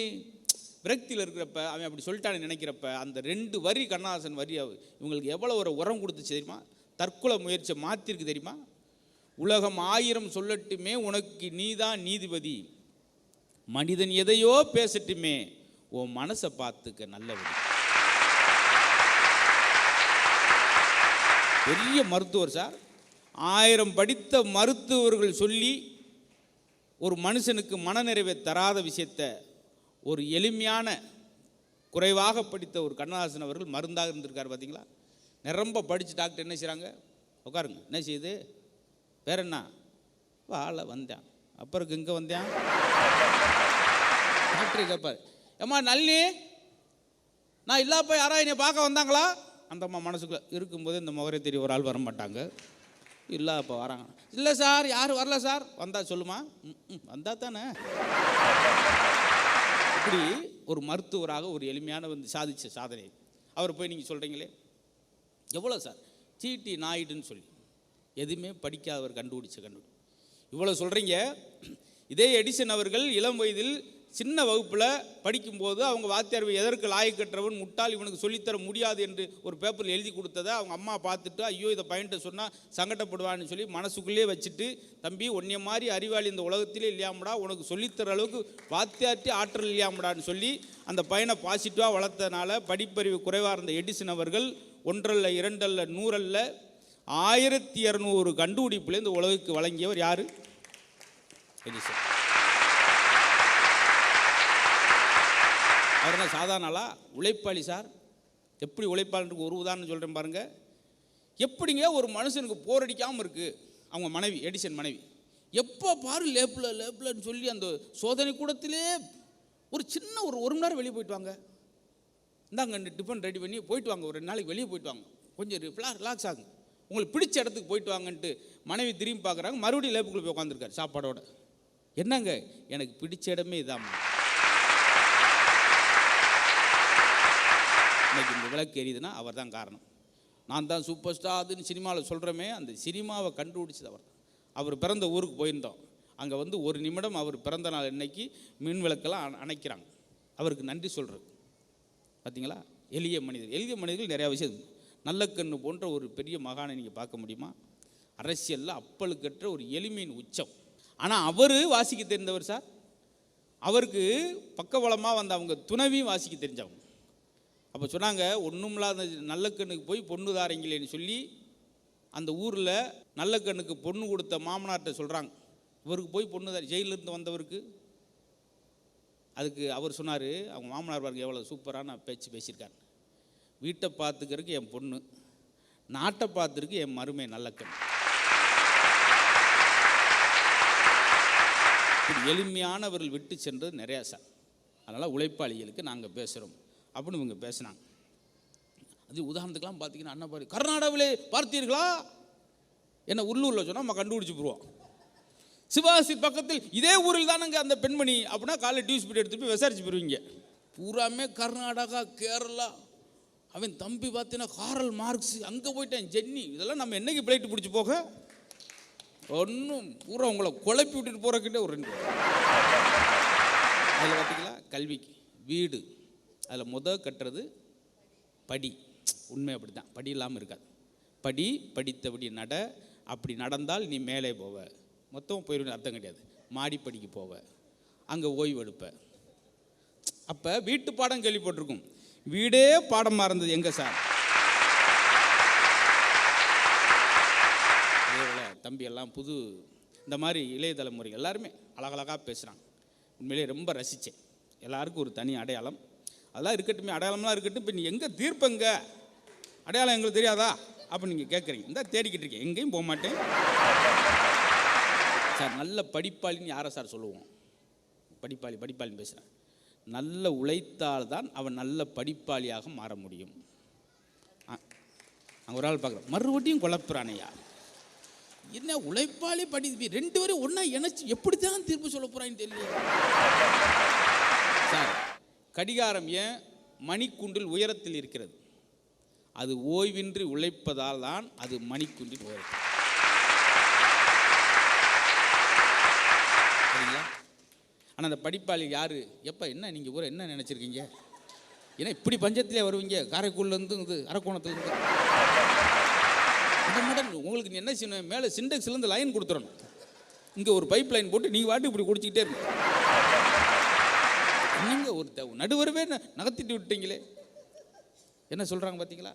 விரக்தியில் இருக்கிறப்ப அவன் அப்படி சொல்லிட்டான்னு நினைக்கிறப்ப அந்த 2 வரி கண்ணதாசன் வரி இவங்களுக்கு எவ்வளோ ஒரு உரம் கொடுத்துச்சு தெரியுமா? தற்கொலை முயற்சியை மாற்றிருக்கு தெரியுமா? உலகம் ஆயிரம் சொல்லட்டுமே, உனக்கு நீதான் நீதிபதி, மனிதன் எதையோ பேசட்டுமே, உன் மனசை பார்த்துக்க நல்லபடி. பெரிய மருத்துவர் சார். 1000 படித்த மருத்துவர்கள் சொல்லி ஒரு மனுஷனுக்கு மனநிறைவை தராத விஷயத்தை ஒரு எளிமையான குறைவாக படித்த ஒரு கண்ணதாசன் அவர்கள் மருந்தாக இருந்திருக்கார். பார்த்தீங்களா? நிரம்ப படித்து டாக்டர் என்ன செய்கிறாங்க? உட்காருங்க, என்ன செய்யுது, வேற என்ன, வாழ வந்தேன், அப்புறம் இங்கே வந்தேன். டாக்டர் கேட்பார், ஏம்மா நல்லி, நான் இல்லாப்ப யாராவது என்னை பார்க்க வந்தாங்களா? அந்த அம்மா மனசுக்குள்ள இருக்கும்போது இந்த முகரை தெரிய ஒரு ஆள் வர மாட்டாங்க. இல்லை அப்போ வராங்க. இல்லை சார், யாரும் வரல சார். வந்தா சொல்லுமா? வந்தா தானே. இப்படி ஒரு மருத்துவராக ஒரு எளிமையான சாதிச்ச சாதனை அவர் போய் நீங்கள் சொல்கிறீங்களே எவ்வளோ சார்? சீட்டி நாயுடுன்னு சொல்லி எதுவுமே படிக்காதவர் கண்டுபிடிச்ச இவ்வளோ சொல்கிறீங்க. இதே எடிசன் அவர்கள் இளம் வயதில் சின்ன வகுப்பில் படிக்கும்போது அவங்க வாத்தியார் எதற்கு லாயக்கற்றவன், முட்டாள், இவனுக்கு சொல்லித்தர முடியாது என்று ஒரு பேப்பரில் எழுதி கொடுத்ததை அவங்க அம்மா பார்த்துட்டு ஐயோ இதை பையன்ட்ட சொன்னால் சங்கடப்படுவான்னு சொல்லி மனசுக்குள்ளே வச்சுட்டு, தம்பி ஒன்றைய மாதிரி அறிவாளி இந்த உலகத்திலே இல்லையாமடா, உனக்கு சொல்லித்தர அளவுக்கு வாத்தியார்ட்டி ஆற்றல் இல்லையாமடான்னு சொல்லி அந்த பையனை பாசிட்டிவாக வளர்த்தனால படிப்பறிவு குறைவாக இருந்த எடிசன் அவர்கள் 1 அல்ல 2 அல்ல 100 அல்ல 1200 கண்டுபிடிப்புல இந்த உலகுக்கு வழங்கியவர் யார்? எடிசன். அவர் என்ன சாதாரண ஆளா? உழைப்பாளி சார். எப்படி உழைப்பாளிக்கு ஒரு உதாரணம் சொல்கிறேன் பாருங்க. எப்படிங்க ஒரு மனுஷனுக்கு போர் அடிக்காமல் இருக்குது? அவங்க மனைவி, எடிசன் மனைவி, எப்போ பாரு லேப்லன்னு சொல்லி அந்த சோதனை கூடத்திலே ஒரு சின்ன ஒரு மணி நேரம் வெளியே போயிட்டு வாங்க, இந்தாங்க டிஃபன் ரெடி பண்ணி போயிட்டு வாங்க, ஒரு 2 நாளைக்கு வெளியே போயிட்டு வாங்க, கொஞ்சம் ரிலாக்ஸ் ஆகுங்க, உங்களுக்கு பிடிச்ச இடத்துக்கு போயிட்டு வாங்கன்ட்டு மனைவி திரும்பி பார்க்குறாங்க. மறுபடியும் லேப்புக்குள்ளே போய் உட்காந்துருக்காரு சாப்பாடோட. என்னங்க, எனக்கு பிடிச்ச இடமே இதாம்மா. இன்னைக்கு இந்த விளக்கு எரியுதுன்னா அவர் தான் காரணம். நான் தான் சூப்பர் ஸ்டார் அதுன்னு சினிமாவில் சொல்கிறோமே, அந்த சினிமாவை கண்டுபிடிச்சது அவர் தான். அவர் பிறந்த ஊருக்கு போயிருந்தோம். அங்கே 1 நிமிடம் அவர் பிறந்த நாள் இன்னைக்கு மின் விளக்கெல்லாம் அணைக்கிறாங்க. அவருக்கு நன்றி சொல்கிறது. பார்த்தீங்களா? எளிய மனிதர்கள் நிறையா விஷயம். நல்லக்கண்ணு போன்ற ஒரு பெரிய மகானை நீங்கள் பார்க்க முடியுமா? அரசியலில் அப்பழுக்கற்ற ஒரு எளிமையின் உச்சம். ஆனால் அவர் வாசிக்க தெரிந்தவர் சார். அவருக்கு பக்கபலமாக வந்த அவங்க துணைவியும் வாசிக்க தெரிஞ்சவங்க. அப்போ சொன்னாங்க, ஒன்றுமில்லாத நல்லக்கண்ணுக்கு போய் பொண்ணு தாரீங்களேன்னு சொல்லி அந்த ஊரில் நல்லக்கண்ணுக்கு பொண்ணு கொடுத்த மாமனார்கிட்ட சொல்கிறாங்க, இவருக்கு போய் பொண்ணு தாரி, ஜெயிலிருந்து வந்தவருக்கு. அதுக்கு அவர் சொன்னார், அவங்க மாமனார் பாருங்க எவ்வளோ சூப்பரான பேச்சு பேசியிருக்காங்க, வீட்டை பார்த்துக்கிறதுக்கு என் பொண்ணு, நாட்டை பார்த்துருக்கு என் மருமை நல்லக்கண். எளிமையானவர்கள் விட்டு சென்றது நிறையா சார். அதனால் உழைப்பாளிகளுக்கு நாங்கள் பேசுகிறோம் அப்படின்னு இவங்க பேசினாங்க. அது உதாரணத்துக்கெல்லாம் பார்த்தீங்கன்னா அண்ணா பாரு, கர்நாடகாவிலே பார்த்தீர்களா என்ன உள்ளூரில் சொன்னால் நம்ம கண்டுபிடிச்சி போடுவோம். சிவாசி பக்கத்தில் இதே ஊரில் தானங்க அந்த பெண்மணி அப்படின்னா காலையில் டியூஸ் பீட் எடுத்துட்டு போய் விசாரிச்சு போயிருவீங்க. பூராமே கர்நாடகா, கேரளா. அவன் தம்பி பார்த்தீங்கன்னா காரல் மார்க்ஸ், அங்கே போயிட்டேன் ஜென்னி. இதெல்லாம் நம்ம என்னைக்கு பிளைட்டு பிடிச்சி போக ஒன்றும் பூரா உங்களை குழப்பி விட்டுட்டு போகிறக்கிட்டே ஒரு 2. அதில் பார்த்தீங்களா கல்விக்கு வீடு, அதில் கட்டுறது படி. உண்மை அப்படி தான், படி இல்லாமல் இருக்காது. படி, படித்தபடி நட, அப்படி நடந்தால் நீ மேலே போவ. மொத்தம் போயிடும் அர்த்தம் கிடையாது. மாடிப்படிக்கு போவ, அங்கே ஓய்வு எடுப்ப. அப்போ வீட்டு பாடம் கேள்விப்பட்டிருக்கும், வீடே பாடமாக இருந்தது எங்கே சார்? அதேபோல் தம்பி எல்லாம் புது இந்த மாதிரி இளைய தலைமுறை எல்லாருமே அழகழகாக பேசுகிறாங்க. உண்மையிலே ரொம்ப ரசித்தேன். எல்லாருக்கும் ஒரு தனி அடையாளம், அதெல்லாம் இருக்கட்டும், அடையாளம்லாம் இருக்கட்டும். இப்போ நீ எங்கே தீர்ப்பங்க அடையாளம் எங்களுக்கு தெரியாதா அப்போ நீங்கள் கேட்குறீங்க. இந்த தேடிக்கிட்டு இருக்கேன், எங்கேயும் போக மாட்டேன் சார். நல்ல படிப்பாளின்னு யாரை சார் சொல்லுவோம்? படிப்பாளின்னு பேசுகிறேன். நல்ல உழைத்தால் தான் அவன் நல்ல படிப்பாளியாக மாற முடியும். அங்கே ஒரு ஆள் பார்க்குறேன், மறுபடியும் குழப்புறானையா, என்ன உழைப்பாளி படி 2 பேரும் ஒன்றா இணைச்சி எப்படி தான் தீர்ப்பு சொல்ல போகிறான்னு தெரியல சார். கடிகாரம் ஏன் மணிக்கூண்டில் உயரத்தில் இருக்கிறது? அது ஓய்வின்றி உழைப்பதால் தான் அது மணிக்குன்றின் உயரம். சரிங்களா? ஆனால் அந்த படிப்பாளி யார்? எப்போ என்ன நீங்கள் ஊரை என்ன நினச்சிருக்கீங்க? ஏன்னா இப்படி பஞ்சத்திலே வருவீங்க, காரைக்குடிலேருந்து இது அரக்கோணத்துலேருந்து இந்த மாடம். உங்களுக்கு என்ன செய்யணும், மேலே சிண்டெக்ஸ்லேருந்து லைன் கொடுத்துடணும். இங்கே ஒரு பைப் லைன் போட்டு நீங்கள் வாட்டு இப்படி குடிச்சிக்கிட்டே இருக்கும். என்னங்க ஒரு நடுவரவே நகர்த்திட்டு விட்டீங்களே, என்ன சொல்கிறாங்க பார்த்தீங்களா?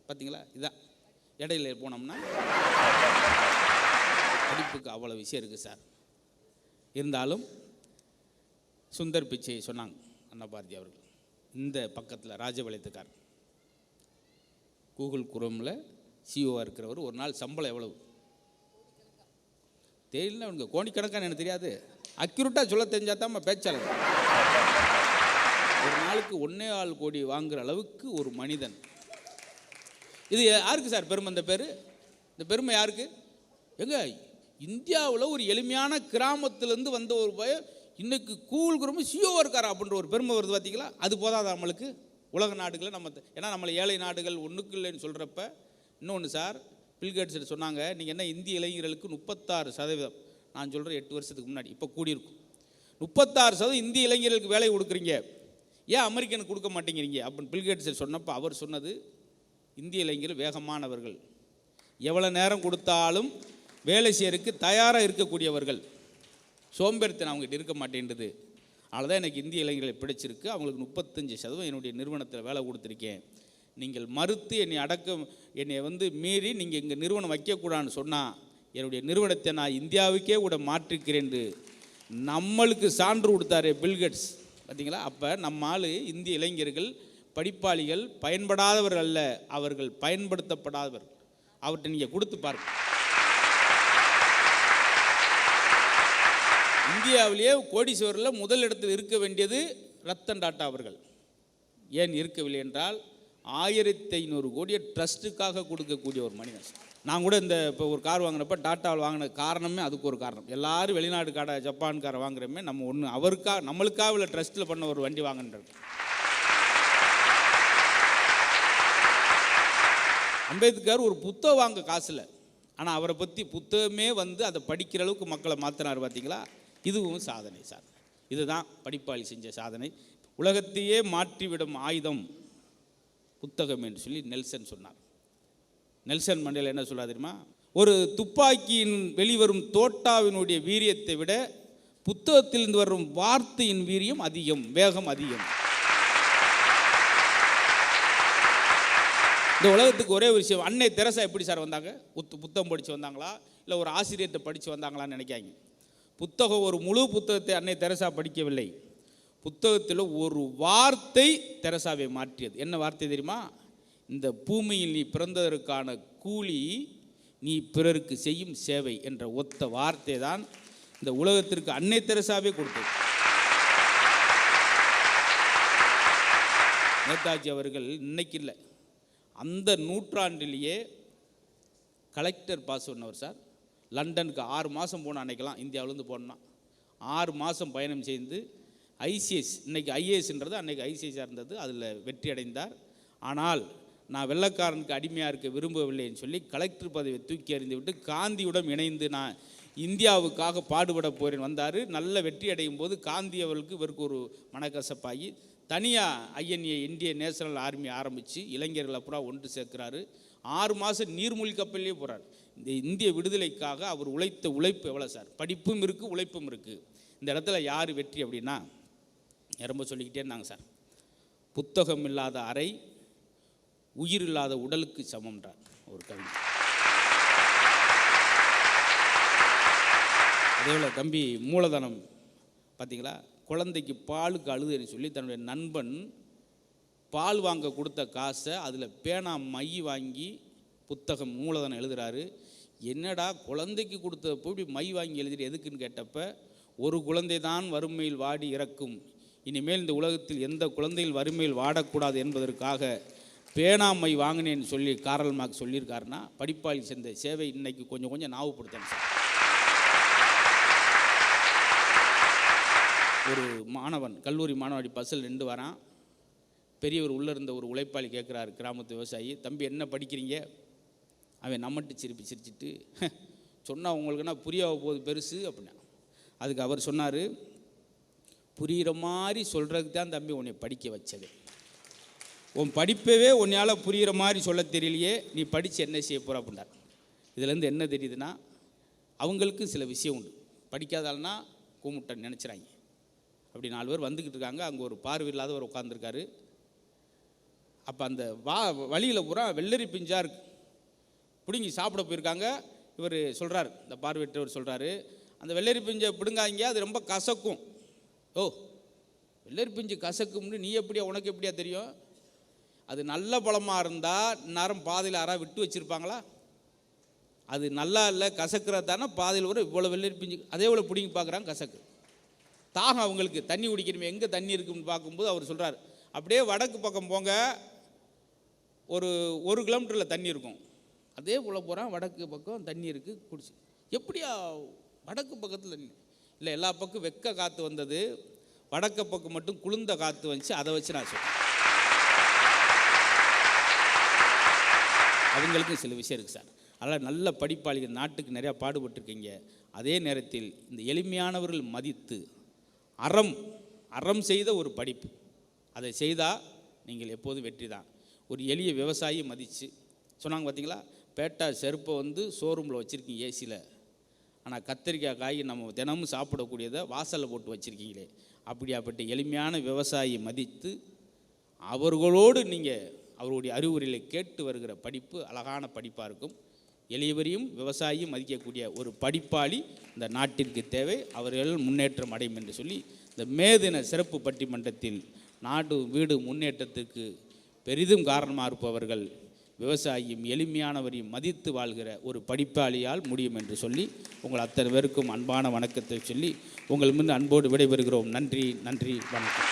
பார்த்தீங்களா? இதான் இடையில போனோம்னா படிப்புக்கு அவ்வளோ விஷயம் இருக்குது சார். இருந்தாலும் சுந்தர் பிச்சை சொன்னாங்க அண்ணா பாரதி அவர்கள். இந்த பக்கத்தில் ராஜபாளையத்துக்கார் கூகுள் குரோமில் சிஓவாக இருக்கிறவர் ஒரு நாள் சம்பளம் எவ்வளவு தெரியல. அவனுக்கு கோடிக்கணக்கான எனக்கு தெரியாது, அக்யூரேட்டாக சொல்ல தெரிஞ்சால் தான் பேச்சாளர். ஒரு நாளுக்கு 1.25 கோடி வாங்குகிற அளவுக்கு ஒரு மனிதன். இது யாருக்கு சார் பெருமை? இந்த பேர், இந்த பெருமை யாருக்கு? எங்க இந்தியாவில் ஒரு எளிமையான கிராமத்திலேருந்து வந்த ஒரு பையன் இன்னைக்கு கூகுள் குரோம் சிஓவாக இருக்காரா அப்படின்ற ஒரு பெருமை வருது பார்த்தீங்களா? அது போதாது நம்மளுக்கு உலக நாடுகளை நம்ம, ஏன்னா நம்மளை ஏழை நாடுகள் ஒன்றுக்கு இல்லைன்னு சொல்கிறப்ப. இன்னொன்று சார், பில்கேட்ஸ் சொன்னாங்க, நீங்கள் என்ன இந்திய இளைஞர்களுக்கு 36%, நான் சொல்கிறேன் 8 வருஷத்துக்கு முன்னாடி, இப்போ கூடியிருக்கும் 36% இந்திய இளைஞர்களுக்கு வேலை கொடுக்குறீங்க, ஏன் அமெரிக்கனுக்கு கொடுக்க மாட்டேங்கிறீங்க அப்படின்னு பில்கேட்ஸ் சொன்னப்போ அவர் சொன்னது, இந்திய இளைஞர்கள் வேகமானவர்கள், எவ்வளோ நேரம் கொடுத்தாலும் வேலை செய்யறதுக்கு தயாராக இருக்கக்கூடியவர்கள், சோம்பேறித்தனம் அவங்ககிட்ட இருக்க மாட்டேன்றது. அதனால்தான் எனக்கு இந்திய இளைஞர்களை பிடிச்சிருக்கு. அவங்களுக்கு 35% என்னுடைய நிறுவனத்தில் வேலை கொடுத்துருக்கேன். நீங்கள் மறுத்து என்னை மீறி நீங்கள் இங்கே நிறுவனம் வைக்கக்கூடாதுன்னு சொன்னால் என்னுடைய நிறுவனத்தை நான் இந்தியாவுக்கே கூட மாற்றிக்கிறேன் நம்மளுக்கு சான்று கொடுத்தாரு பில்கேட்ஸ். பார்த்தீங்களா? அப்போ நம்ம ஆள் இந்திய இளைஞர்கள் படிப்பாளிகள், பயன்படாதவர்கள் அல்ல, அவர்கள் பயன்படுத்தப்படாதவர். அவர்கிட்ட நீங்கள் கொடுத்து பாருங்கள். இந்தியாவிலேயே கோடீஸ்வரில் முதல் இடத்தில் இருக்க வேண்டியது ரத்தன் டாட்டா அவர்கள். ஏன் இருக்கவில்லை என்றால் 1500 கோடியை ட்ரஸ்ட்டுக்காக கொடுக்கக்கூடிய ஒரு மனிதன். நான் கூட இந்த இப்போ ஒரு கார் வாங்கினப்ப டாட்டாவில் வாங்கின காரணமே அதுக்கு ஒரு காரணம். எல்லாரும் வெளிநாடு காரை ஜப்பான் காரை வாங்குறமே, நம்ம ஒன்று அவருக்காக நம்மளுக்காக உள்ள ட்ரஸ்ட்டில் பண்ண ஒரு வண்டி வாங்கின்றது. அம்பேத்கர் ஒரு புத்தகம் வாங்க காசு இல்லை, ஆனால் அவரை பற்றி புத்தகமே அதை படிக்கிற அளவுக்கு மக்களை மாற்றினார். பார்த்தீங்களா? இதுவும் சாதனை சார். இதுதான் படிப்பாளி செஞ்ச சாதனை. உலகத்தையே மாற்றிவிடும் ஆயுதம் புத்தகம் என்று சொல்லி நெல்சன் சொன்னார். நெல்சன் மண்டேலா என்ன சொல்றாரு தெரியுமா? ஒரு துப்பாக்கியின் வெளிவரும் தோட்டாவினுடைய வீரியத்தை விட புத்தகத்திலிருந்து வரும் வார்த்தையின் வீரியம் அதிகம், வேகம் அதிகம். இந்த உலகத்துக்கு ஒரே ஒரு விஷயம், அன்னை தெரசா எப்படி சார் வந்தாங்க? புத்தகம் படித்து வந்தாங்களா, இல்லை ஒரு ஆசிரியர்கிட்ட படித்து வந்தாங்களான்னு நினைக்காங்க. புத்தகம், ஒரு முழு புத்தகத்தை அன்னை தெரசா படிக்கவில்லை. புத்தகத்தில் ஒரு வார்த்தை தெரசாவை மாற்றியது. என்ன வார்த்தை தெரியுமா? இந்த பூமியில் நீ பிறந்ததற்கான கூலி நீ பிறருக்கு செய்யும் சேவை என்ற ஒத்த வார்த்தை தான் இந்த உலகத்திற்கு அன்னை தெரசாவே கொடுத்தது. நேதாஜி அவர்கள் இன்னைக்கு இல்லை, அந்த நூற்றாண்டிலேயே கலெக்டர் பாஸ் பண்ணவர் சார். லண்டனுக்கு 6 மாதம் போன அன்னைக்கெல்லாம் இந்தியாவிலேருந்து போனோம்னா 6 மாதம் பயணம் செய்து ஐசிஎஸ், இன்றைக்கி ஐஏஎஸ்ன்றது அன்றைக்கி ஐசிஎஸ்ஸாக இருந்தது, அதில் வெற்றி அடைந்தார். ஆனால் நான் வெள்ளைக்காரனுக்கு அடிமையாக இருக்க விரும்பவில்லைன்னு சொல்லி கலெக்டர் பதவியை தூக்கி எறிந்து விட்டு காந்தியுடன் இணைந்து நான் இந்தியாவுக்காக பாடுபட போகிறேன் வந்தார். நல்ல வெற்றி அடையும் போது காந்தி அவர்களுக்கு இவருக்கு ஒரு மனக்கசப்பாகி தனியாக ஐஎன்ஏ இந்திய நேஷனல் ஆர்மி ஆரம்பித்து இளைஞர்களை பூரா ஒன்று சேர்க்கிறாரு. 6 மாதம் நீர்மூழ்கி கப்பல்லே போகிறார். இந்த இந்திய விடுதலைக்காக அவர் உழைத்த உழைப்பு எவ்வளோ சார்? படிப்பும் இருக்குது, உழைப்பும் இருக்குது. இந்த இடத்துல யார் வெற்றி அப்படின்னா, ரொம்ப சொல்லிக்கிட்டே இருந்தாங்க சார். புத்தகம் இல்லாத அறை உயிர் இல்லாத உடலுக்கு சமம்ன்றார் ஒரு கவிஞர். அதேபோல் தம்பி மூலதனம் பார்த்தீங்களா? குழந்தைக்கு பாலுக்கு அழுதுன்னு சொல்லி தன்னுடைய நண்பன் பால் வாங்க கொடுத்த காசை அதில் பேனா மை வாங்கி புத்தகம் மூலதனம் எழுதுகிறாரு. என்னடா குழந்தைக்கு கொடுத்த போய் மை வாங்கி எழுதிட்டு எதுக்குன்னு கேட்டப்ப, ஒரு குழந்தை தான் வறுமையில் வாடி இறக்கும், இனிமேல் இந்த உலகத்தில் எந்த குழந்தைகள் வறுமையில் வாடக்கூடாது என்பதற்காக பேனாமை வாங்கினேன்னு சொல்லி காரல் மார்க்ஸ் சொல்லியிருக்காருன்னா, படிப்பாளி செஞ்ச சேவை இன்னைக்கு கொஞ்சம் கொஞ்சம் ஞாபகப்படுத்தணும் சார். ஒரு மாணவன், கல்லூரி மாணவடி பஸ்ஸில் 2 வரான், பெரியவர் உள்ளே இருந்த ஒரு உழைப்பாளி கேட்குறாரு, கிராமத்து விவசாயி, தம்பி என்ன படிக்கிறீங்க? அவன் நம்மட்டு சிரிச்சிட்டு, சொன்னால் உங்களுக்குன்னா புரியாத போகுது பெருசு அப்படின்னா. அதுக்கு அவர் சொன்னார், புரிகிற மாதிரி சொல்கிறதுக்கு தான் தம்பி உன்னை படிக்க வச்சது. உன் படிப்பவே உன்னால் புரிகிற மாதிரி சொல்ல தெரியலையே, நீ படித்து என்ன செய்ய போகிற அப்படின்னார். இதுலேருந்து என்ன தெரியுதுன்னா, அவங்களுக்கு சில விஷயம் உண்டு. படிக்காதால்னா கூமுட்டை நினச்சிறாங்க. அப்படி 4 பேர் வந்துக்கிட்டு இருக்காங்க. அங்கே ஒரு பார்வை இல்லாதவர் உட்காந்துருக்காரு. அப்போ அந்த வழியில் பூரா வெள்ளரி பிஞ்சாக இருக்கு, பிடுங்கி சாப்பிட போயிருக்காங்க. இவர் சொல்கிறார், இந்த பார்வையற்றவர் சொல்கிறாரு, அந்த வெள்ளரி பிஞ்சை பிடுங்காங்க, அது ரொம்ப கசக்கும். ஓ, வெள்ளரி பிஞ்சு கசக்கும்னு நீ எப்படியா, உனக்கு எப்படியா தெரியும்? அது நல்ல பழமாக இருந்தால் நேரம் பாதையில் யாராவது விட்டு வச்சுருப்பாங்களா? அது நல்லா இல்லை, கசக்கிறது தானே பாதையில் ஒரு இவ்வளோ வெள்ளரி பிஞ்சு. அதே இவ்வளோ பிடிங்கி பார்க்குறாங்க, கசக்கு. தாகம் அவங்களுக்கு, தண்ணி குடிக்கணுமே, எங்கே தண்ணி இருக்குன்னு பார்க்கும்போது அவர் சொல்கிறார், அப்படியே வடக்கு பக்கம் போங்க, ஒரு 1 கிலோமீட்டரில் தண்ணி இருக்கும். அதே போல் போகிறான், வடக்கு பக்கம் தண்ணி இருக்குது, குடிச்சு. எப்படியா வடக்கு பக்கத்தில் இல்லை, எல்லா பக்கம் வெக்க காற்று வந்தது, வடக்கு பக்கம் மட்டும் குளிர்ந்த காற்று வந்துச்சு, அதை வச்சு நான் சொல்கிறேன். அவங்களுக்கும் சில விஷயம் இருக்குது சார். அதனால் நல்ல படிப்பாளிகள், நாட்டுக்கு நிறையா பாடுபட்டுருக்கீங்க. அதே நேரத்தில் இந்த எளிமையானவர்கள் மதித்து அறம் செய்த ஒரு படிப்பு, அதை செய்தால் நீங்கள் எப்போதும் வெற்றி தான். ஒரு எளிய விவசாயி மதித்து சொன்னாங்க பார்த்தீங்களா, பேட்டா செருப்பை ஷோரூமில் வச்சுருக்கீங்க ஏசியில், ஆனால் கத்திரிக்காய் காய் நம்ம தினமும் சாப்பிடக்கூடியதை வாசலில் போட்டு வச்சுருக்கீங்களே, அப்படியாப்பட்ட எளிமையான விவசாயியை மதித்து அவர்களோடு நீங்கள் அவருடைய அறிவுரைகளை கேட்டு வருகிற படிப்பு அழகான படிப்பாக இருக்கும். எளியவரையும் விவசாயியும் மதிக்கக்கூடிய ஒரு படிப்பாளி இந்த நாட்டிற்கு தேவை. அவர்கள் முன்னேற்றம் அடையும் என்று சொல்லி இந்த மேதின சிறப்பு பட்டிமன்றத்தில் நாடு வீடு முன்னேற்றத்திற்கு பெரிதும் காரணமாக இருப்பவர்கள் விவசாயியும் எளிமையானவரையும் மதித்து வாழ்கிற ஒரு படிப்பாளியால் முடியும் என்று சொல்லி உங்கள் அத்தனை பேருக்கும் அன்பான வணக்கத்தை சொல்லி உங்கள் முன் அன்போடு விடைபெறுகிறோம். நன்றி, வணக்கம்.